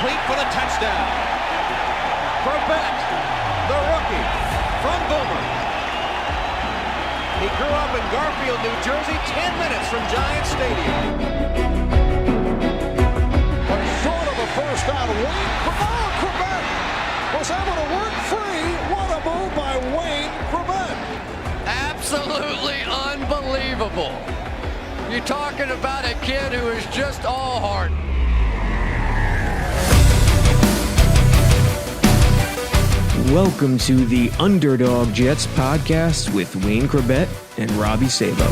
complete for the touchdown. Corbett, the rookie from Boomer. He grew up in Garfield, New Jersey, 10 minutes from Giant Stadium. But short of a first down, Corbett was able to work free. What a move by Wayne Corbett. Absolutely unbelievable. You're talking about a kid who is just all heart. Welcome to the Underdog Jets podcast with Wayne Corbett and Robbie Sabo.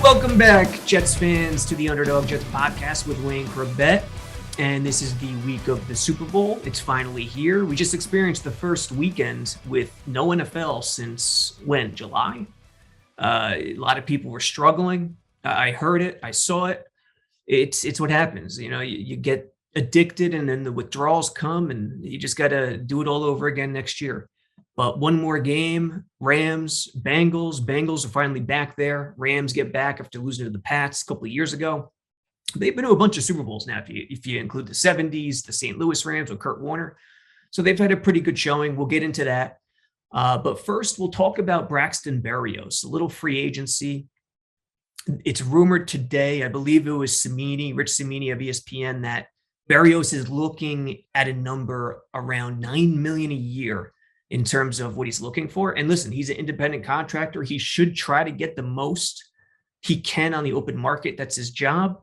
Welcome back, Jets fans, to the Underdog Jets podcast with Wayne Corbett. And this is the week of the Super Bowl. It's finally here. We just experienced the first weekend with no NFL since when? July? A lot of people were struggling. I heard it. I saw it. It's what happens. You know, you get addicted and then the withdrawals come and you just got to do it all over again next year. But one more game, Rams, Bengals. Bengals are finally back there. Rams get back after losing to the Pats a couple of years ago. They've been to a bunch of Super Bowls now, if you include the 70s, the St. Louis Rams with Kurt Warner. So they've had a pretty good showing. We'll get into that. But first, we'll talk about Braxton Berrios, a little free agency. It's rumored today, I believe it was Rich Cimini of ESPN, that Berrios is looking at a number around $9 million a year in terms of what he's looking for. And listen, he's an independent contractor. He should try to get the most he can on the open market. That's his job.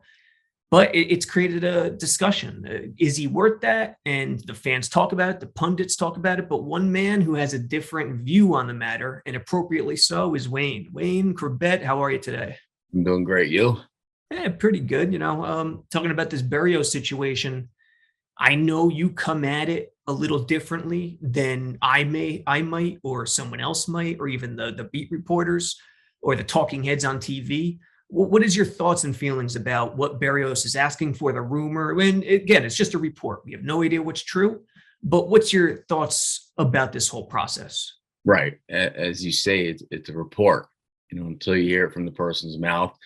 But it's created a discussion. Is he worth that? And the fans talk about it. The pundits talk about it. But one man who has a different view on the matter, and appropriately so, is Wayne. Wayne Corbett, how are you today? I'm doing great. You? Yeah, pretty good. You know, talking about this Berrios situation, I know you come at it a little differently than I might, or someone else might, or even the beat reporters or the talking heads on TV. What is your thoughts and feelings about what Berrios is asking for, the rumor? And again, it's just a report. We have no idea what's true, but what's your thoughts about this whole process? Right. As you say, it's a report, you know, until you hear it from the person's mouth.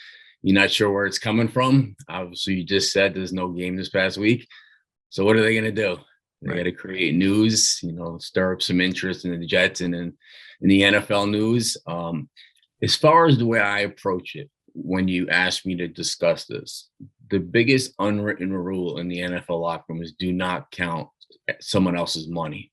You're not sure where it's coming from. Obviously, you just said there's no game this past week. So what are they going to do? They got to create news, you know, stir up some interest in the Jets and in the NFL news. As far as the way I approach it, when you ask me to discuss this, the biggest unwritten rule in the NFL locker room is do not count someone else's money.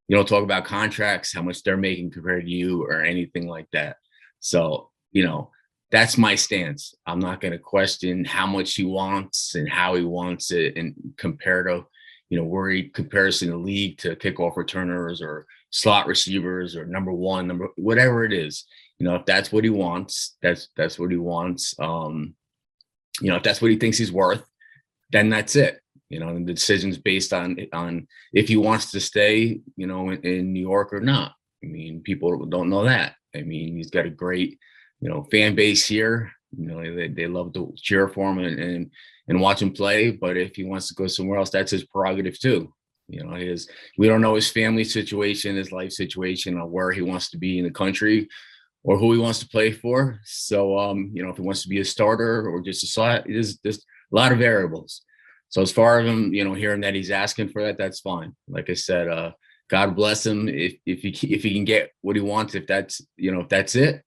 You don't talk about contracts, how much they're making compared to you or anything like that. So, you know, that's my stance. I'm not going to question how much he wants and how he wants it and compare to, you know, where he compares in the league to kickoff returners or slot receivers or whatever it is. You know, if that's what he wants, that's what he wants. You know, if that's what he thinks he's worth, then that's it. You know, and the decision's based on if he wants to stay, you know, in New York or not. I mean, people don't know that. I mean, he's got a great, you know, fan base here. You know, they love to cheer for him and watch him play. But if he wants to go somewhere else, that's his prerogative too. You know, we don't know his family situation, his life situation, or where he wants to be in the country, or who he wants to play for. So, you know, if he wants to be a starter or just a slot, there's a lot of variables. So as far as him, you know, hearing that he's asking for that, that's fine. Like I said, God bless him if he can get what he wants, if that's it.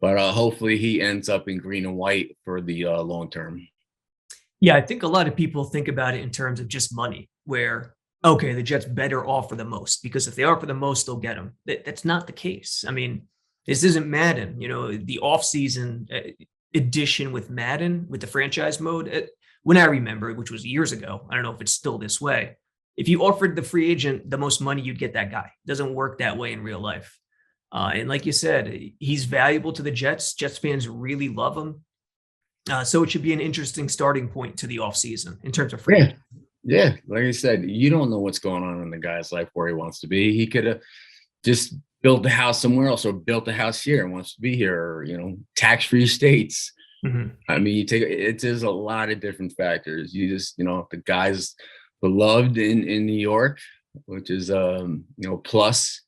But hopefully he ends up in green and white for the long term. Yeah, I think a lot of people think about it in terms of just money, where, okay, the Jets better offer the most, because if they offer the most, they'll get him. That's not the case. I mean, this isn't Madden, you know, the offseason edition with Madden, with the franchise mode. When I remember, which was years ago, I don't know if it's still this way. If you offered the free agent the most money, you'd get that guy. It doesn't work that way in real life. And like you said, he's valuable to the Jets. Jets fans really love him. So it should be an interesting starting point to the offseason in terms of free agent. Yeah, like I said, you don't know what's going on in the guy's life, where he wants to be. He could have just built a house somewhere else, or built a house here and wants to be here, or, you know, tax-free states. Mm-hmm. I mean, there's a lot of different factors. You just, you know, if the guy's beloved in New York, which is, you know, plus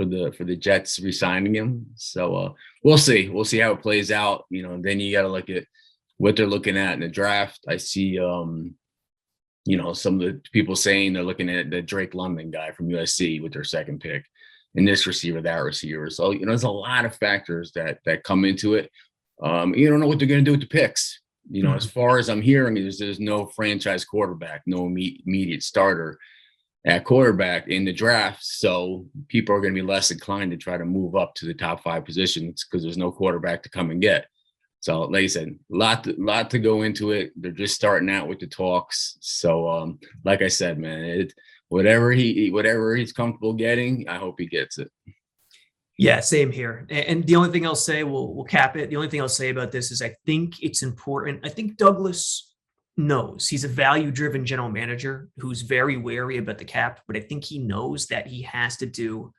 the Jets re-signing him. So we'll see. We'll see how it plays out. Then you got to look at what they're looking at in the draft. I see, some of the people saying they're looking at the Drake London guy from USC with their second pick, and this receiver, that receiver. So there's a lot of factors that come into it. You don't know what they're going to do with the picks. As far as I'm hearing, there's no franchise quarterback, no immediate starter at quarterback in the draft. So people are going to be less inclined to try to move up to the top 5 positions because there's no quarterback to come and get. So like I said, lot to go into it. They're just starting out with the talks. So like I said, man, whatever he's comfortable getting, I hope he gets it. Yeah, same here. And the only thing I'll say, we'll cap it. The only thing I'll say about this is I think it's important. I think Douglas knows he's a value-driven general manager who's very wary about the cap, but I think he knows that he has to do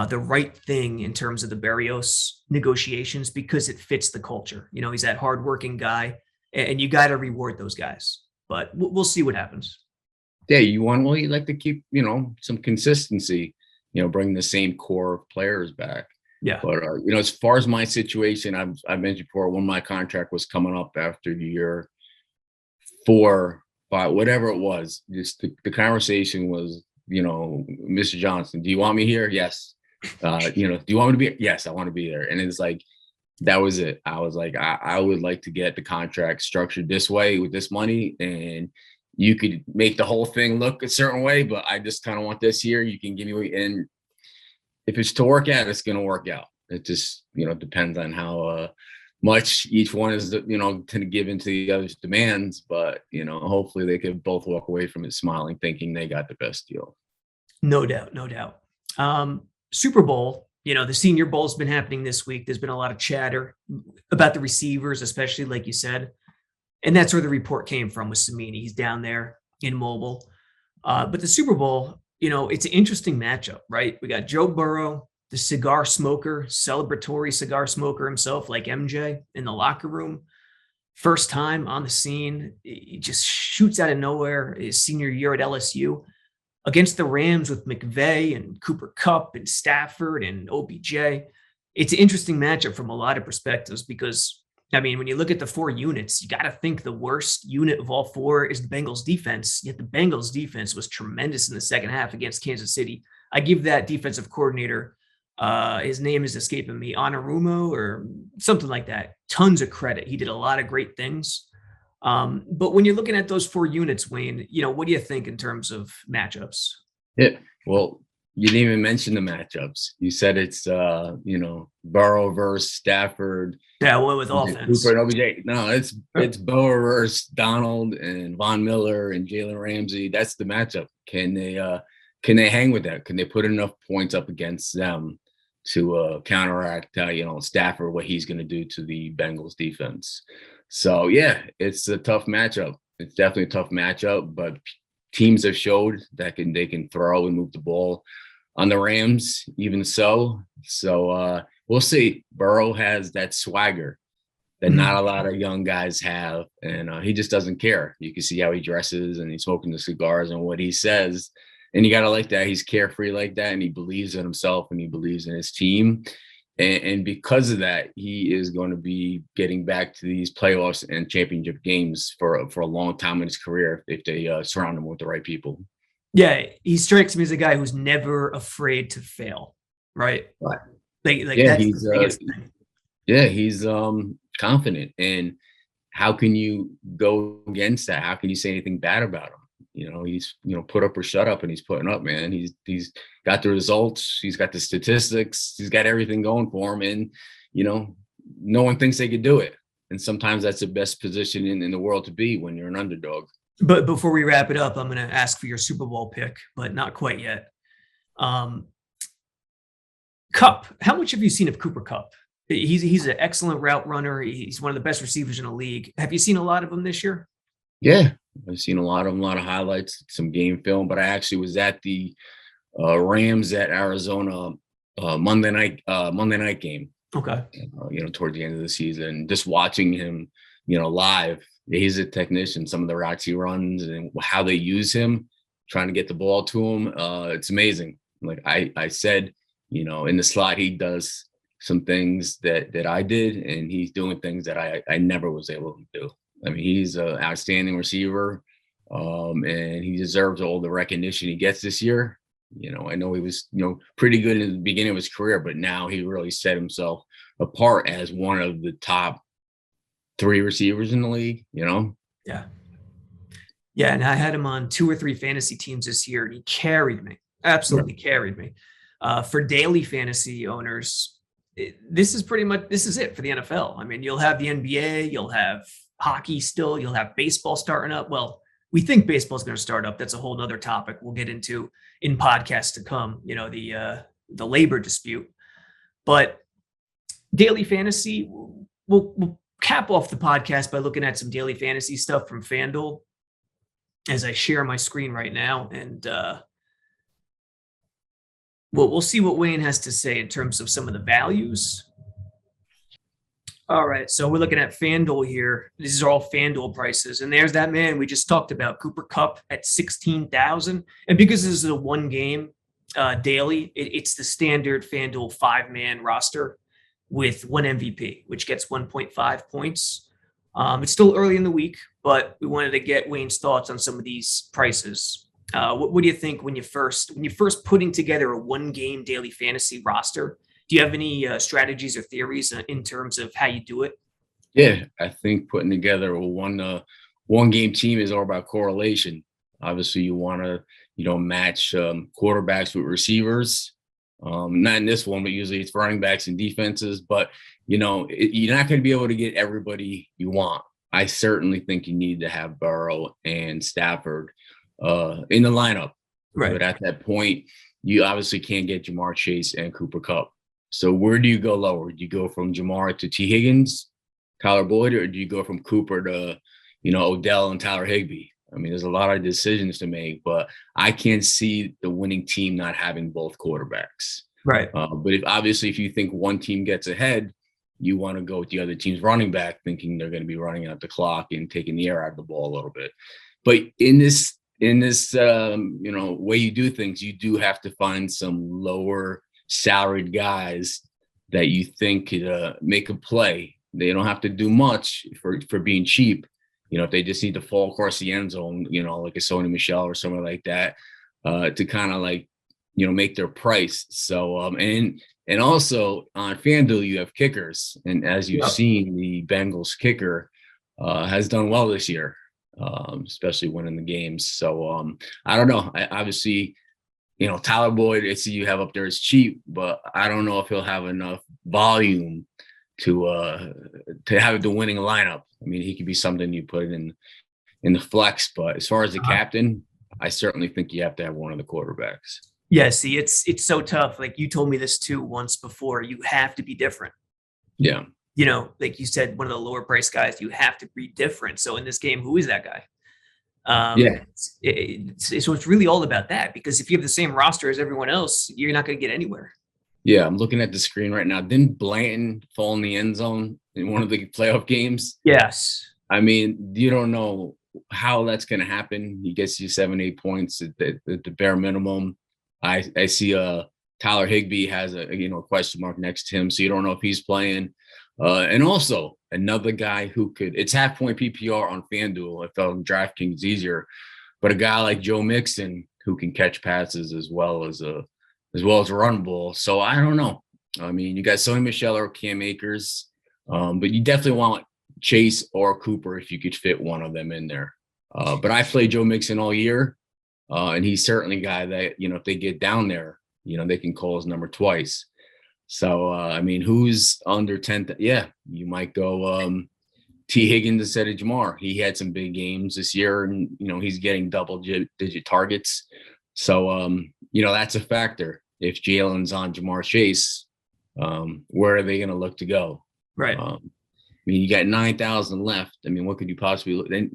the right thing in terms of the Berrios negotiations because it fits the culture. He's that hardworking guy, and you got to reward those guys. But we'll see what happens. Yeah, you like to keep some consistency. Bring the same core of players back. Yeah. But as far as my situation, I've mentioned before when my contract was coming up after year 4, 5, whatever it was. Just the conversation was, Mr. Johnson, do you want me here? Yes. Do you want me to be? Yes, I want to be there. And it's like, that was it. I was like, I would like to get the contract structured this way with this money, and you could make the whole thing look a certain way, but I just kind of want this here. You can give me, and if it's to work out, it's going to work out. It just, depends on how much each one is, to give into the other's demands. But, hopefully they could both walk away from it smiling, thinking they got the best deal. No doubt. No doubt. Super Bowl, the Senior Bowl's been happening this week. There's been a lot of chatter about the receivers, especially like you said. And that's where the report came from with Samini. He's down there in Mobile. But the Super Bowl, it's an interesting matchup, right? We got Joe Burrow, the cigar smoker, celebratory cigar smoker himself, like MJ, in the locker room. First time on the scene. He just shoots out of nowhere his senior year at LSU against the Rams with McVay and Cooper Kupp and Stafford and OBJ. It's an interesting matchup from a lot of perspectives because when you look at the 4 units, you got to think the worst unit of all 4 is the Bengals defense. Yet the Bengals defense was tremendous in the second half against Kansas City. I give that defensive coordinator, his name is escaping me, Anarumo or something like that, tons of credit. He did a lot of great things. But when you're looking at those 4 units, Wayne, what do you think in terms of matchups? Yeah, well, you didn't even mention the matchups. You said it's, Burrow versus Stafford. Yeah, well, with offense. Cooper and OBJ. No, it's Burrow versus Donald and Von Miller and Jalen Ramsey. That's the matchup. Can they hang with that? Can they put enough points up against them to counteract, Stafford, what he's going to do to the Bengals defense? So, yeah, it's a tough matchup. It's definitely a tough matchup, but teams have showed that they can throw and move the ball. On the Rams, even so. So we'll see. Burrow has that swagger that not a lot of young guys have, and he just doesn't care. You can see how he dresses, and he's smoking the cigars and what he says. And you got to like that. He's carefree like that, and he believes in himself, and he believes in his team. And because of that, he is going to be getting back to these playoffs and championship games for a long time in his career if they surround him with the right people. Yeah, he strikes me as a guy who's never afraid to fail, right? Right. He's confident. And how can you go against that? How can you say anything bad about him? He's put up or shut up, and he's putting up, man. He's got the results, he's got the statistics, he's got everything going for him, and no one thinks they could do it. And sometimes that's the best position in the world to be when you're an underdog. But before we wrap it up, I'm going to ask for your Super Bowl pick, but not quite yet. Kupp, how much have you seen of Cooper Kupp? He's an excellent route runner. He's one of the best receivers in the league. Have you seen a lot of him this year? Yeah, I've seen a lot of them, a lot of highlights, some game film. But I actually was at the Rams at Arizona Monday night game. Okay. Toward the end of the season, just watching him, live. He's a technician. Some of the routes he runs and how they use him, trying to get the ball to him, it's amazing. Like I said, In the slot, he does some things that I did, and he's doing things that I never was able to do. I mean, he's an outstanding receiver, and he deserves all the recognition he gets this year. I know he was, pretty good in the beginning of his career, but now he really set himself apart as one of the top 3 receivers in the league, Yeah. Yeah. And I had him on 2 or 3 fantasy teams this year, and he carried me, absolutely carried me. For daily fantasy owners, this is it for the NFL. I mean, you'll have the NBA, you'll have hockey still, you'll have baseball starting up. Well, we think baseball's going to start up. That's a whole nother topic we'll get into in podcasts to come, the labor dispute. But daily fantasy, we'll cap off the podcast by looking at some daily fantasy stuff from FanDuel as I share my screen right now. And we'll see what Wayne has to say in terms of some of the values. All right, so we're looking at FanDuel here. These are all FanDuel prices, and there's that man we just talked about, Cooper Kupp at 16,000. And because this is a 1 game daily, it's the standard FanDuel 5-man roster with 1 MVP, which gets 1.5 points. It's still early in the week, but we wanted to get Wayne's thoughts on some of these prices. What do you think when you first putting together a 1 game daily fantasy roster? Do you have any strategies or theories in terms of how you do it? Yeah, I think putting together a one game team is all about correlation. Obviously, you want to match quarterbacks with receivers. Not in this one, but usually it's running backs and defenses. But you're not going to be able to get everybody you want. I certainly think you need to have Burrow and Stafford in the lineup. Right. But at that point, you obviously can't get Jamar Chase and Cooper Kupp. So where do you go lower? Do you go from Jamar to T. Higgins, Tyler Boyd, or do you go from Cooper to, Odell and Tyler Higbee? I mean, there's a lot of decisions to make, but I can't see the winning team not having both quarterbacks. Right. But if you think one team gets ahead, you want to go with the other team's running back, thinking they're going to be running out the clock and taking the air out of the ball a little bit. But in this way you do things, you do have to find some lower salaried guys that you think could make a play. They don't have to do much for being cheap. If they just need to fall across the end zone, like a Sony Michel or someone like that, to kind of make their price. So, and also on FanDuel, you have kickers. And as you've seen, the Bengals kicker has done well this year, especially winning the games. So I don't know. Obviously, Tyler Boyd, I see you have up there is cheap, but I don't know if he'll have enough volume to have the winning lineup. I mean, he could be something you put in the flex, but as far as the captain, I certainly think you have to have one of the quarterbacks. Yeah, see, it's so tough. Like you told me this too once before. You have to be different. Yeah. Like you said, one of the lower price guys, you have to be different. So in this game, who is that guy? So it's really all about that, because if you have the same roster as everyone else, you're not going to get anywhere. Yeah, I'm looking at the screen right now. Didn't Blanton fall in the end zone in one of the playoff games? Yes. I mean, you don't know how that's going to happen. He gets you 7-8 points at the bare minimum. I see Tyler Higbee has a question mark next to him, so you don't know if he's playing. And also another guy who it's half point PPR on FanDuel. I felt in DraftKings easier, but a guy like Joe Mixon who can catch passes as well as run ball. So I don't know. I mean, you got Sony Michel or Cam Akers, but you definitely want Chase or Cooper if you could fit one of them in there. But I played Joe Mixon all year, and he's certainly a guy that, if they get down there, they can call his number twice. So, I mean, who's under 10? Yeah, you might go T. Higgins instead of Jamar. He had some big games this year, and, he's getting double-digit targets. So, that's a factor. If Jalen's on Jamar Chase, where are they going to look to go? Right. I mean, you got 9,000 left. I mean, what could you possibly look? Then,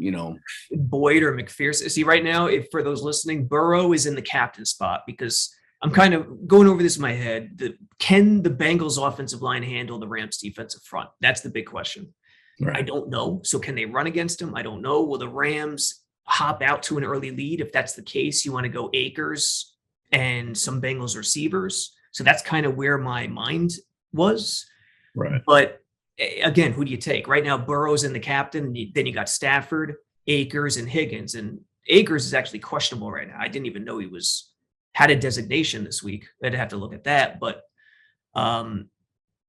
Boyd or McPherson. See, right now, if for those listening, Burrow is in the captain spot because I'm kind of going over this in my head. Can the Bengals offensive line handle the Rams defensive front? That's the big question. Right. I don't know. So can they run against them? I don't know. Will the Rams hop out to an early lead? If that's the case, you want to go Akers and some Bengals receivers. So that's kind of where my mind was. Right. But again, who do you take? Right now, Burrow's in the captain. Then you got Stafford, Akers, and Higgins. And Akers is actually questionable right now. I didn't even know he had a designation this week. I'd have to look at that. But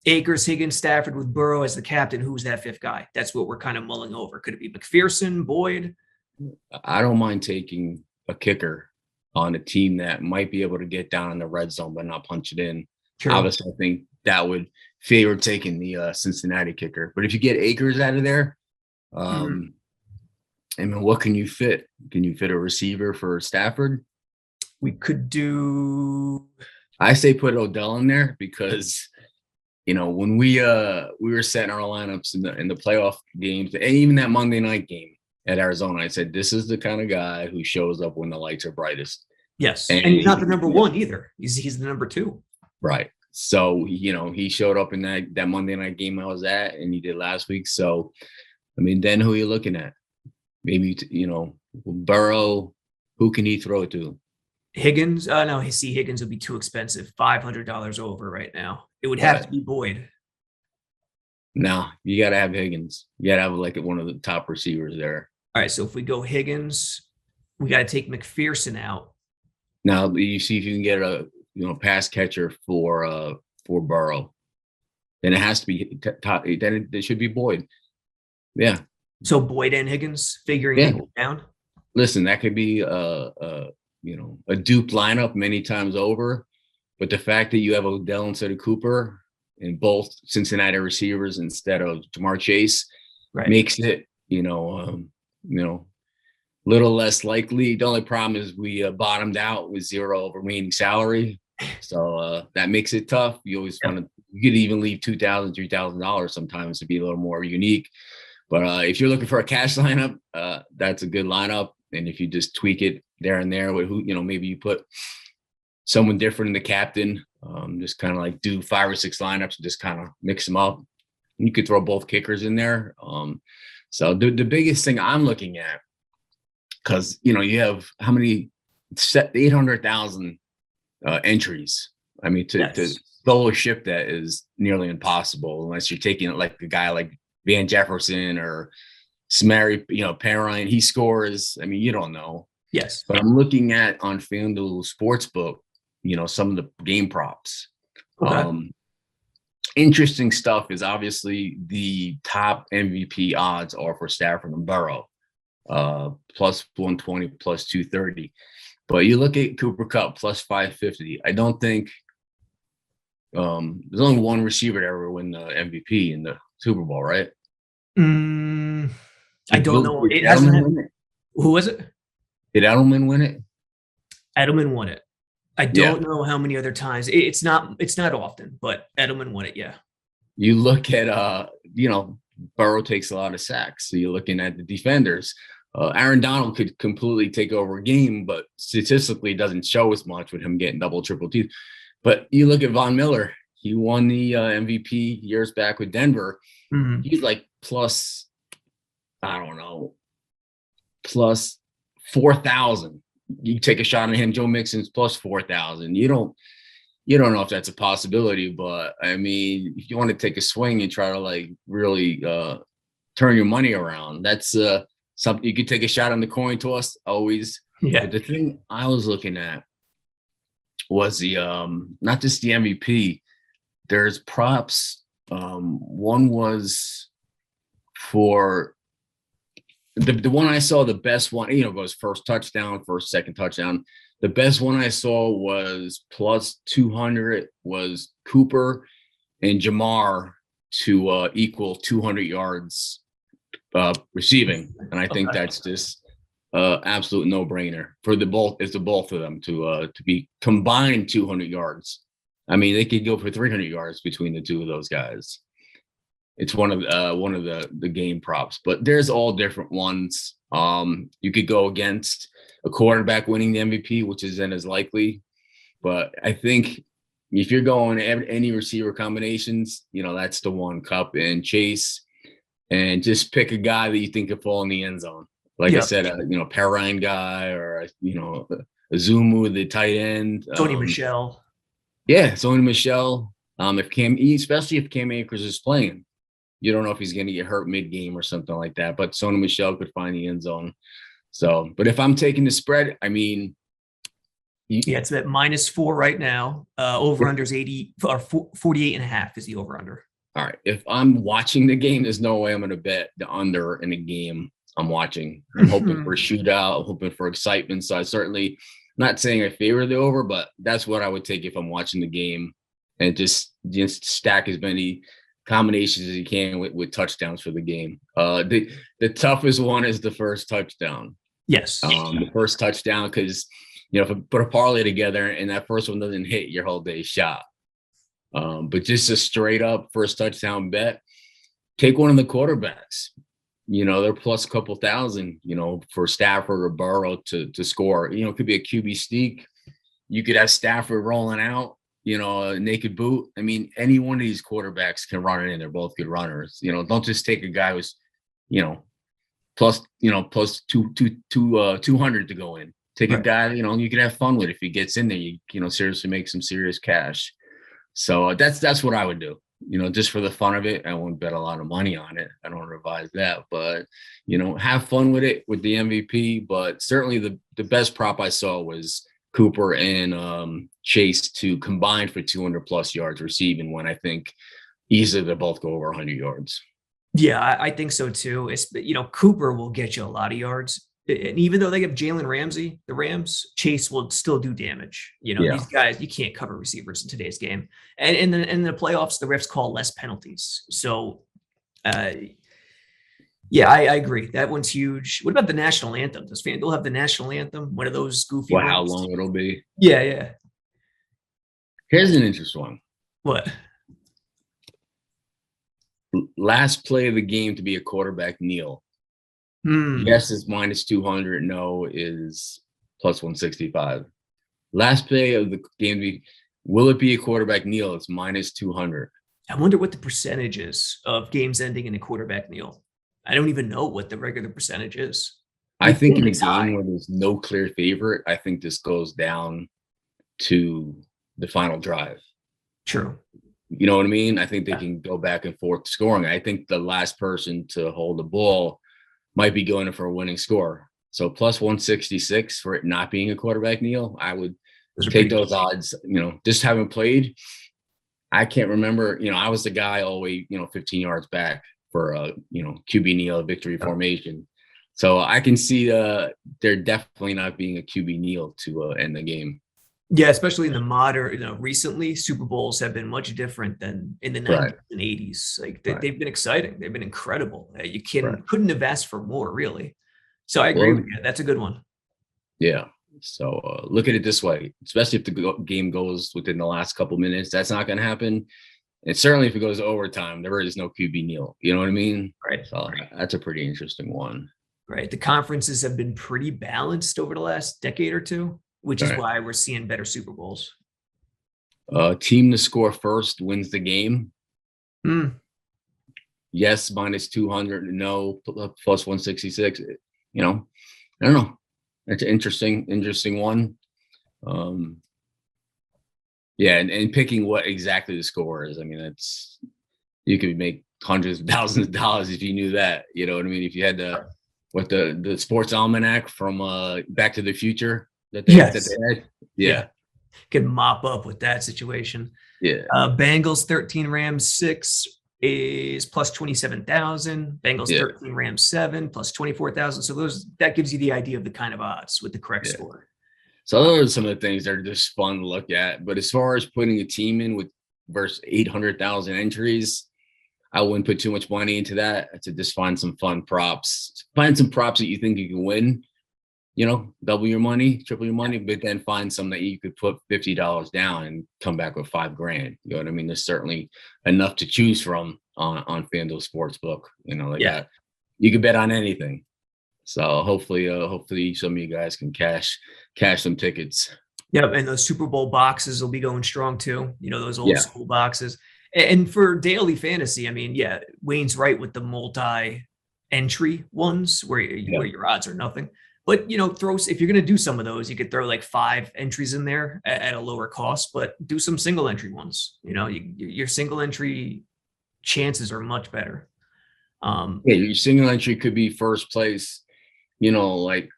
Akers, Higgins, Stafford with Burrow as the captain. Who's that fifth guy? That's what we're kind of mulling over. Could it be McPherson, Boyd? I don't mind taking a kicker on a team that might be able to get down in the red zone but not punch it in. True. Obviously, I think that would favor taking the Cincinnati kicker. But if you get Akers out of there, I mean, what can you fit? Can you fit a receiver for Stafford? We could do. I say put Odell in there because, when we were setting our lineups in the playoff games, and even that Monday night game at Arizona, I said this is the kind of guy who shows up when the lights are brightest. Yes, and he's not the number one either. He's the number two. Right. So, he showed up in that Monday night game I was at, and he did last week. So, I mean, then who are you looking at? Maybe, Burrow, who can he throw to? Higgins? No, Higgins would be too expensive. $500 over right now. It would have to be Boyd. No, you got to have Higgins. You got to have like one of the top receivers there. All right, so if we go Higgins, we got to take McPherson out. Now, you see if you can get a pass catcher for Burrow. Then it has to be top. Then it should be Boyd. Yeah. So Boyd and Higgins figuring it down. Listen, that could be a duped lineup many times over, but the fact that you have Odell instead of Cooper and both Cincinnati receivers instead of Jamar Chase makes it little less likely. The only problem is we bottomed out with zero remaining salary, so that makes it tough. You always want to. You could even leave $2,000, $3,000 sometimes to be a little more unique. But if you're looking for a cash lineup, that's a good lineup. And if you just tweak it there and there with who, maybe you put someone different in the captain, just kind of like do 5 or 6 lineups and just kind of mix them up. You could throw both kickers in there. So the biggest thing I'm looking at, because, you have how many 800,000 entries. I mean, to solo ship that is nearly impossible unless you're taking it like a guy like Van Jefferson or Samari, Perrine, he scores. I mean, you don't know. Yes. But I'm looking at on FanDuel Sportsbook, some of the game props. Okay. Interesting stuff is obviously the top MVP odds are for Stafford and Burrow, plus 120, plus 230. But you look at Cooper Kupp, plus 550. I don't think there's only one receiver to ever win the MVP in the Super Bowl, right? I don't know. It hasn't. Who was it? Did Edelman win it? Edelman won it. I don't know how many other times. It's not often, but Edelman won it. Yeah. You look at Burrow takes a lot of sacks, so you're looking at the defenders. Aaron Donald could completely take over a game, but statistically doesn't show as much with him getting double, triple teeth. But you look at Von Miller. He won the MVP years back with Denver. Mm-hmm. He's like plus, I don't know, plus 4,000. You take a shot on him. Joe Mixon's plus 4,000. You don't know if that's a possibility, but I mean, if you want to take a swing and try to like really turn your money around, that's something you could take a shot on the coin toss always. Yeah. But the thing I was looking at was the not just the MVP. There's props. One was for the one I saw, the best one, goes first touchdown, second touchdown. The best one I saw was plus 200 was Cooper and Jamar to equal 200 yards receiving. And I think that's just absolute no-brainer for the both of them to be combined 200 yards. I mean, they could go for 300 yards between the two of those guys. It's one of the game props, but there's all different ones. You could go against a quarterback winning the MVP, which isn't as likely. But I think if you're going any receiver combinations, that's the one. Kupp and Chase, and just pick a guy that you think could fall in the end zone. Like I said, Perrine guy or Azumu, the tight end. Tony Michel. Yeah, Sony Michelle. Especially if Cam Akers is playing, you don't know if he's going to get hurt mid-game or something like that. But Sony Michelle could find the end zone. So, but if I'm taking the spread, I mean, yeah, it's at -4 right now. Over-under is 80 or 48.5 is the over-under. All right. If I'm watching the game, there's no way I'm going to bet the under in a game I'm watching. I'm hoping for a shootout, hoping for excitement. So I certainly not saying I favor the over, but that's what I would take if I'm watching the game, and just stack as many combinations as you can with touchdowns for the game. The toughest one is the first touchdown. Yes. The first touchdown, because if I put a parlay together and that first one doesn't hit, your whole day's shot. But just a straight up first touchdown bet, take one of the quarterbacks. They're plus a couple thousand, for Stafford or Burrow to score. It could be a QB sneak. You could have Stafford rolling out, a naked boot. I mean, any one of these quarterbacks can run it in. They're both good runners. Don't just take a guy who's, plus 200 to go in. Take a guy, you can have fun with. If he gets in there, you seriously make some serious cash. So that's what I would do. Just for the fun of it. I won't bet a lot of money on it. I don't advise that, but have fun with it with the MVP. But certainly the best prop I saw was Cooper and Chase to combine for 200 plus yards receiving, when I think easily they both go over 100 yards. Yeah, I think so too. Cooper will get you a lot of yards. And even though they have Jalen Ramsey, the Rams, Chase will still do damage. These guys, you can't cover receivers in today's game. And in the playoffs, the refs call less penalties. So, I agree. That one's huge. What about the national anthem? Does FanDuel have the national anthem? One of those goofy ones? How long it'll be? Yeah. Here's an interesting one. What? Last play of the game to be a quarterback kneel. Yes is -200. No is +165. Last play of the game, will it be a quarterback kneel? It's -200. I wonder what the percentage is of games ending in a quarterback kneel. I don't even know what the regular percentage is. I think in a game where there's no clear favorite, I think this goes down to the final drive. True. You know what I mean? I think they can go back and forth scoring. I think the last person to hold the ball might be going for a winning score. So +166 for it not being a quarterback kneel. I would take those odds, just having played. I can't remember, I was the guy all the way, 15 yards back for a, QB kneel victory formation. So I can see there definitely not being a QB kneel to end the game. Yeah, especially in the modern, recently, Super Bowls have been much different than in the 90s and 80s. Like they've been exciting. They've been incredible. You couldn't have asked for more, really. So I agree with you. That's a good one. Yeah. So look at it this way, especially if the game goes within the last couple minutes, that's not going to happen. And certainly if it goes to overtime, there is no QB kneel. You know what I mean? Right. So that's a pretty interesting one. Right. The conferences have been pretty balanced over the last decade or two, which is why we're seeing better Super Bowls. Team to score first wins the game. Yes, -200. No, +166. I don't know. It's an interesting one. And picking what exactly the score is. I mean, you could make hundreds of thousands of dollars if you knew that. You know what I mean? If you had the sports almanac from Back to the Future that they had. Yeah. Could mop up with that situation. Yeah. Bengals 13, Rams 6 is +27,000. Bengals 13, Rams 7 +24,000. So that gives you the idea of the kind of odds with the correct score. So those are some of the things that are just fun to look at. But as far as putting a team in with versus 800,000 entries, I wouldn't put too much money into that. To just find some fun props. Find some props that you think you can win. Double your money, triple your money, but then find some that you could put $50 down and come back with $5,000. You know what I mean? There's certainly enough to choose from on FanDuel Sportsbook. You can bet on anything. So hopefully some of you guys can cash some tickets. Yep, and those Super Bowl boxes will be going strong too. Those old school boxes. And for daily fantasy, I mean, Wayne's right with the multi-entry ones where your odds are nothing. But, if you're going to do some of those, you could throw like 5 entries in there at a lower cost, but do some single entry ones. Your single entry chances are much better. Your single entry could be first place, like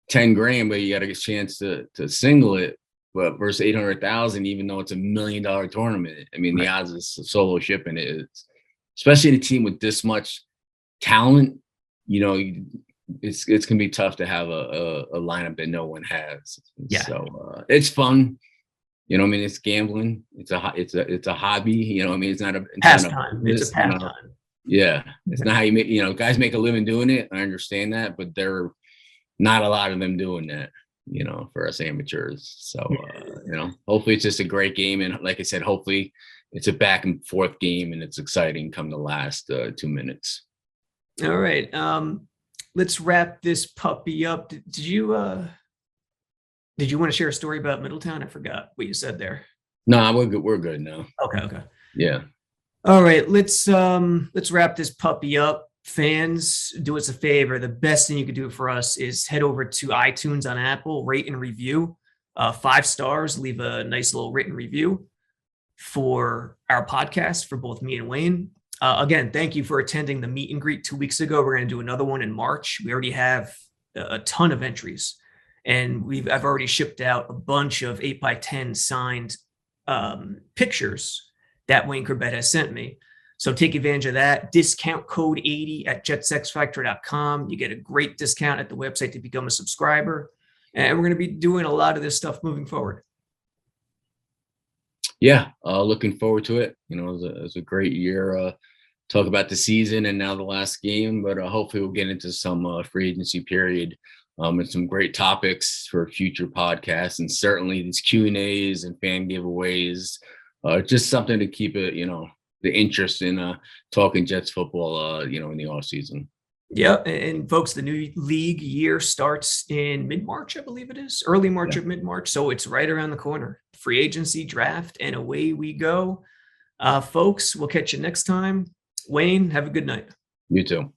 10 grand, but you got a chance to single it. But versus 800,000, even though it's $1 million tournament, I mean, the odds of solo shipping it, especially in a team with this much talent, it's gonna be tough to have a lineup that no one has. Yeah. So it's fun. It's gambling. It's a hobby. It's not a pastime. It's a pastime. Yeah, it's not how you make. Guys make a living doing it. I understand that, but there are not a lot of them doing that. For us amateurs. So hopefully it's just a great game, and like I said, hopefully it's a back and forth game, and it's exciting come the last 2 minutes. All right. Let's wrap this puppy up. Did you want to share a story about Middletown? I forgot what you said there. No, we're good. We're good now. Okay. Yeah. All right. Let's wrap this puppy up. Fans, do us a favor. The best thing you could do for us is head over to iTunes on Apple, rate and review 5 stars, leave a nice little written review for our podcast for both me and Wayne. Again, thank you for attending the meet and greet 2 weeks ago. We're going to do another one in March. We already have a ton of entries, and I've already shipped out a bunch of 8x10 signed pictures that Wayne Corbett has sent me. So take advantage of that. Discount code 80 at jetsexfactor.com. You get a great discount at the website to become a subscriber. And we're going to be doing a lot of this stuff moving forward. Yeah, looking forward to it. It was a great year. Talk about the season and now the last game, but hopefully we'll get into some free agency period and some great topics for future podcasts, and certainly these Q&As and fan giveaways. Just something to keep it, the interest in talking Jets football, in the off season. Yeah. And folks, the new league year starts in mid-March, I believe it is, early March or mid-March. So it's right around the corner. Free agency, draft, and away we go. Folks, we'll catch you next time. Wayne, have a good night. You too.